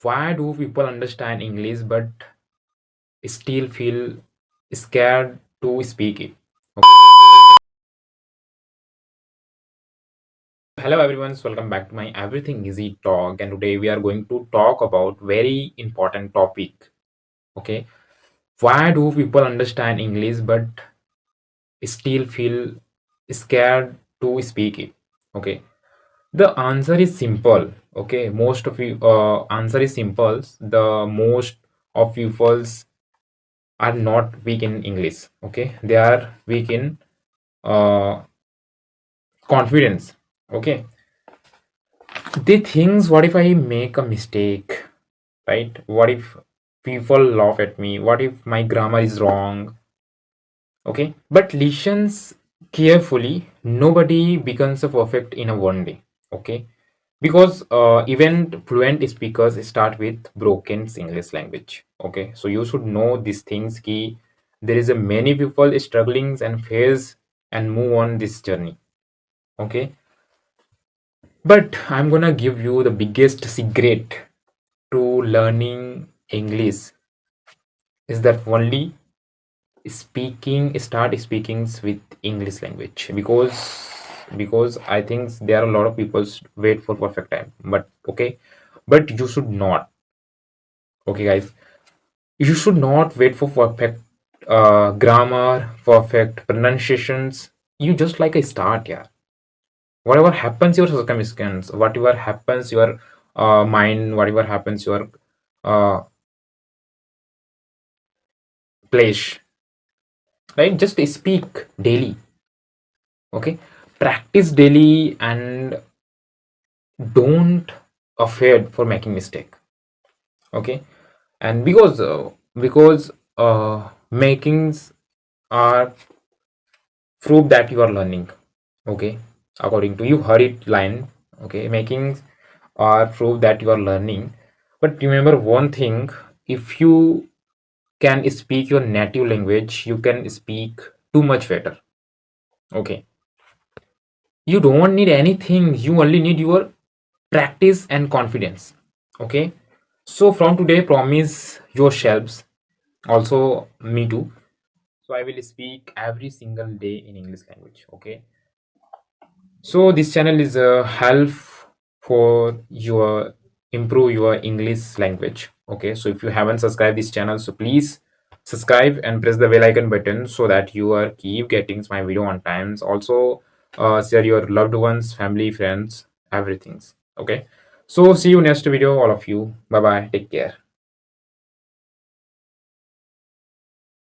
Why do people understand English but still feel scared to speak it? Hello everyone, welcome back to my Everything Easy Talk, and today we are going to talk about very important topic. Okay, why do people understand English but still feel scared to speak it? Okay, the answer is simple. Okay, most of you answer is simple. The most of pupils are not weak in English. Okay, they are weak in uh, confidence. Okay, they thinks, what if I make a mistake, right? What if people laugh at me? What if my grammar is wrong? Okay, but listens carefully. Nobody becomes a perfect in a one day. Okay, because even fluent speakers start with broken English language. Okay, so you should know these things. Ki there is a many people struggling and face and move on this journey. Okay, but I'm gonna give you the biggest secret to learning English is that only start speaking with English language, because I think there are a lot of people wait for perfect time, but okay, but you should not. Okay guys, you should not wait for perfect grammar, perfect pronunciations. You just like a start, yeah. Whatever happens your circumstance, whatever happens your mind, whatever happens your uh place, right? Just speak daily. Okay, practice daily and don't afraid for making mistake. Okay, and because makings are proof that you are learning. Okay, according to you heard it line. Okay, makings are proof that you are learning. But remember one thing: if you can speak your native language, you can speak too much better. Okay, you don't need anything, you only need your practice and confidence. Okay, so from today promise yourselves, also me too, so I will speak every single day in English language. Okay, so this channel is a help for your improve your English language. Okay, so if you haven't subscribed this channel, so please subscribe and press the bell icon button so that you are keep getting my video on times. Also share your loved ones, family, friends, everything. Okay, so see you next video, all of you. Bye bye, take care.